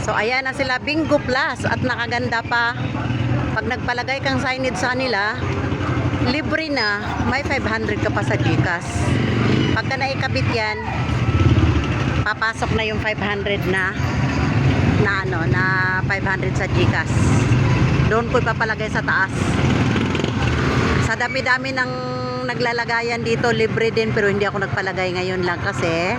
So ayan na sila, Bingo Plus, at nakaganda pa. Pag nagpalagay kang signage sa nila, libre na, may 500 ka pa sa GCash. Pagka naikabit yan, papasok na yung 500 na 500 sa GCash. Doon ko ipapalagay sa taas. Sa dami-dami ng naglalagayan dito, libre din, pero hindi ako nagpalagay ngayon lang kasi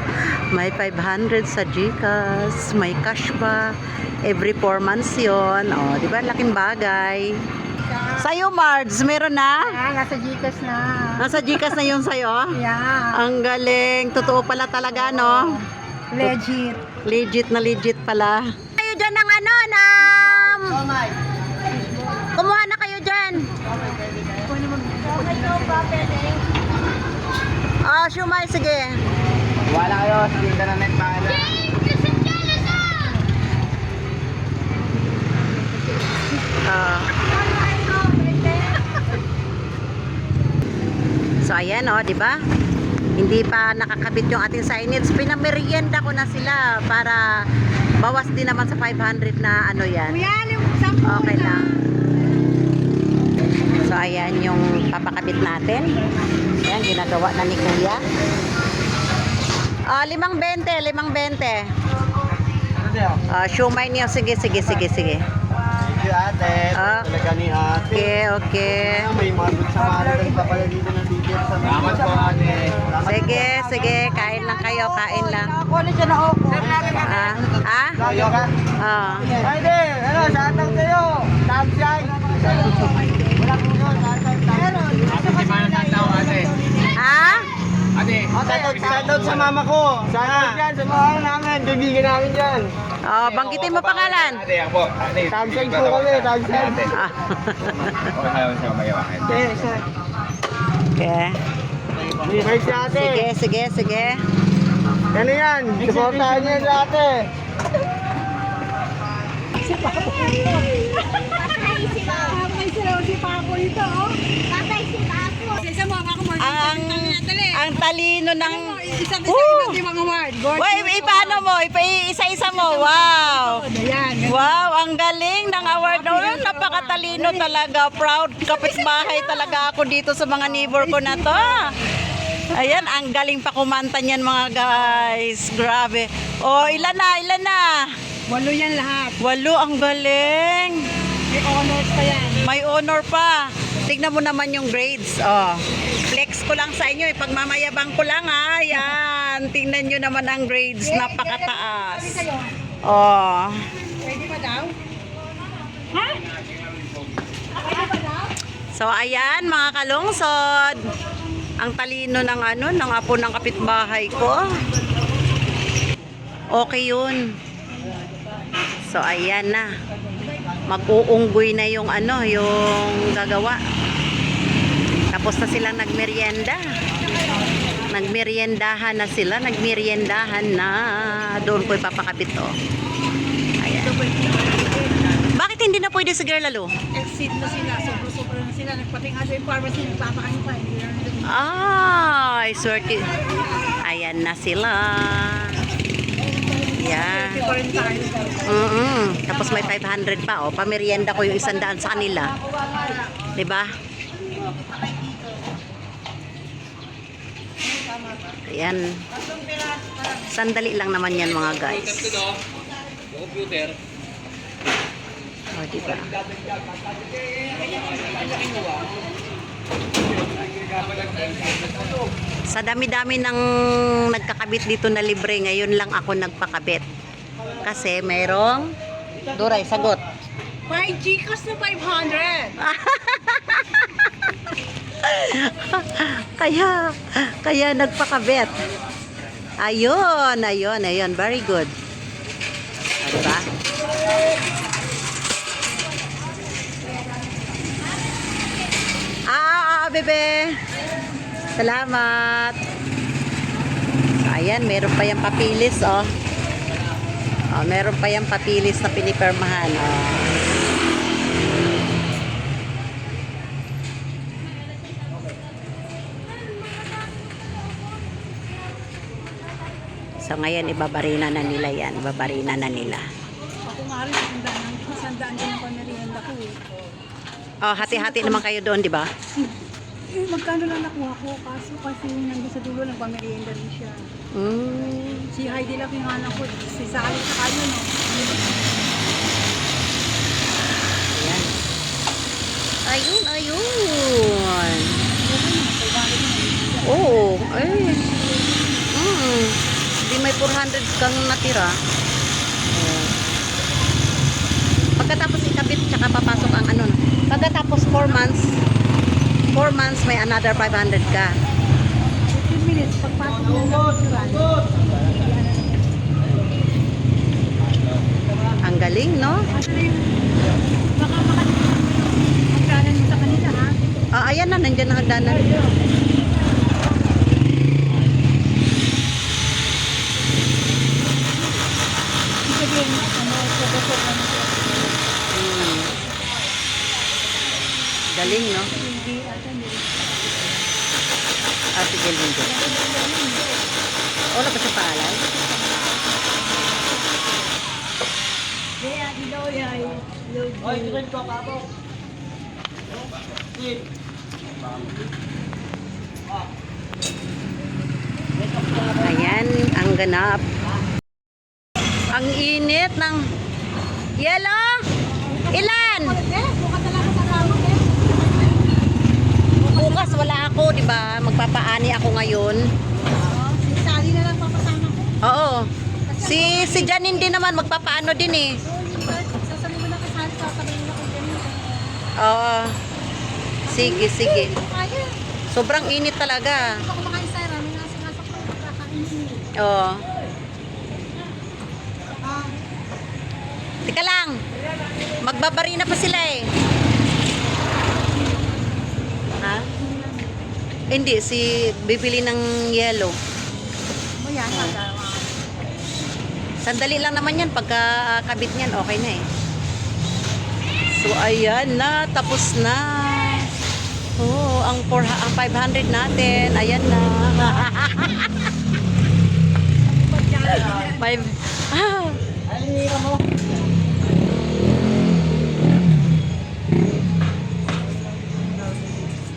may 500 sa GCash, may cash pa every 4 months yon. O, di ba? Laking bagay. Sa'yo, Mards, meron na? Nasa GCash na. Nasa GCash na yung sa'yo? Yeah. Ang galing. Totoo pala talaga, no? Legit. Legit pala. Kayo dyan ng kumuha na kayo dyan. Shumay, sige. Wala kayo, sige ka na net paala. So ayan, di ba? Hindi pa nakakabit yung ating signage. Pinamerienda ko na sila para bawas din naman sa 500 na yan. Okay lang. So ayan yung papakabit natin. Ayan, ginagawa na ni Kuya. 5.20. Shumay niyo. Sige. Thank you, ate. Talaga ni ate. Okay. May mga good sa mga papala dito ng details sa mga. Salamat po, ate. Sige. Kain lang kayo. Kain lang. Nakakulit siya na ako. Layo ka? Pwede. Shoutout sa'yo. Tamsyan. Wala po yun. Shoutout sa mama ko. Sana dyan, sa mga namin. Bibigyan namin dyan. Banggitin mo pangalan. Ate, ako po. Tamsyan po kami. Tamsyan. Okay. May si ate. Sige. Ano yan? Supportahan niyo yung ate. Ang talino ng paano mo? Isa-isa mo. Wow. Wow, ang galing ng award. Napakatalino talaga. Proud kapitbahay talaga ako dito sa mga neighbor ko na to. Ayan, ang galing pa kumanta niyan mga guys. Grabe. Ilan na? 8 yan lahat. 8, ang galing. May honors pa yan. May honor pa. Tignan mo naman yung grades. Flex ko lang sa inyo. Pagmamayabang ko lang ha. Yan. Tingnan nyo naman ang grades. Napakataas. Pwede ba daw? So ayan mga kalungsod. Ang talino ng ng apo ng kapitbahay ko. Okay yun. So ayan na. Mag-uunggoy na yung yung gagawa. Tapos na silang nagmerienda. Nagmeriendahan na sila. Doon ko ipapakabit to. Ayan. Bakit hindi na pwede si Girl Lalo? Exit na sila. Sobra na sila. Nagpating nga yung pharmacy. Nagpapakain pa. Ay, swerte. Ayan na sila. Yeah. Tapos may 500 pa. Pamerienda ko yung 100 sa kanila. Diba? Ayan. Sandali lang naman yan mga guys. Diba? Sa dami-dami ng nagkakabit dito na libre, ngayon lang ako nagpakabit. Kasi merong Duray, sagot. May GCash na 500. Kaya nagpakabit. Ayun. Very good. Diba? Bebe. Salamat. Ayan, meron pa yung papilis, meron pa yung papilis na pinipirmahan, So, ngayon, ibabarina na nila yan. Ibabarina na nila. maaari, isandaan din ang pamerienda ko eh. Oh, hati-hati naman kayo doon, di ba? Eh, magkano lang nakuha ko? Kaso kasi nandun sa dulo, nagpamerienda rin siya. Si Heidi lang pinangalan ko, si Sally sa kanya, no? Ayan. Ayun, ayun. Oo, eh. Di may 400 kang natira. Oh. Pagkatapos ikabit, tsaka papasok ang ano. Pagkatapos 4 months may another 500 ka. 15 minutes, pagpasok mo ng restaurant. Ang galing, no? Kasi, baka magkanan mo sa kanila, ha? Ah, ayan na, nandyan ang hagdanan. Sabihin, pupusok lang ito. Hmm. Galing, no? Hindi, hindi. Ah, sige, hindi. Wala pa sa palay. Kaya, ilaw yay. Oy, tigil ko, papo. Ayan, ang ganap. Ang init ng yelo. Ilan? Bukas na lang sa kama, eh. Bukas wala ako, di ba? Magpapaani ako ngayon. Si Sally na lang papasama ko. Oo. Si Janine din naman magpapaano din eh. Sasabihin mo na kay Sally, sasabihin mo na kay Janine. Oo. Sige, sige. Hindi ko kaya. Sobrang init talaga. Hindi ako makain sa ramen na sinasok ko. Kakainin. Oo. Teka lang. Magbabari na pa sila eh. Ha? Hindi, si bibili ng yellow. Mo yan, Sandali lang naman yan. Pagka kabit niyan, okay na eh. So, ayan na. Tapos na. Oh, ang 500 natin. Ayan na. Five. Ah. Ay, hinihira mo.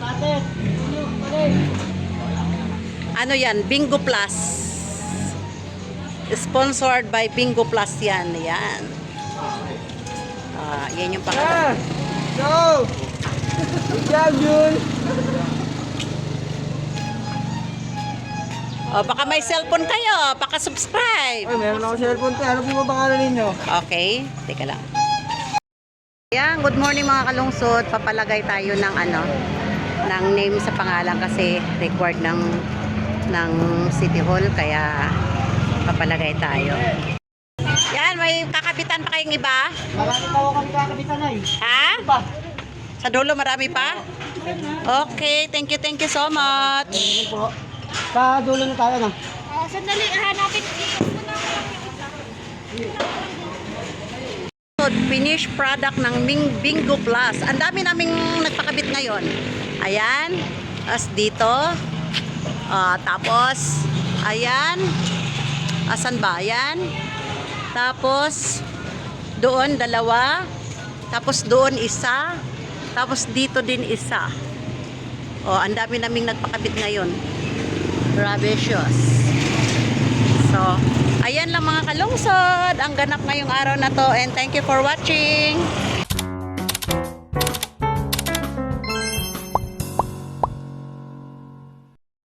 Started. Ano yan? Bingo Plus. Sponsored by Bingo Plus yan. Yan. Ah, yan yung pangalan. Go! Good job, Jun! Oh, baka may cellphone kayo. Baka subscribe. Ay, meron ako cellphone ko. Ano po ba pangalan ninyo? Okay. Teka lang. Yan. Good morning mga kalungsod. Papalagay tayo ng ano, ng name sa pangalan kasi required ng City Hall. Kaya papalagay tayo. Yan. May kakabitan pa kayong iba? Marami pa ako kami kakabitan ay. Ha? Pa. Sa dulo marami pa? Okay. Thank you so much. Ayun po. Sa dulo na tayo na. Sandali, hanapin ko na Finished product ng Bingo Plus. Ang dami naming nagpakabit ngayon. Ayan. As dito. Tapos, ayan. Asan ba? Ayan. Tapos, doon dalawa. Tapos doon isa. Tapos dito din isa. Ang dami naming nagpakabit ngayon. Gracious. So, ayan lang mga kalungsod ang ganap ngayong araw na to and thank you for watching.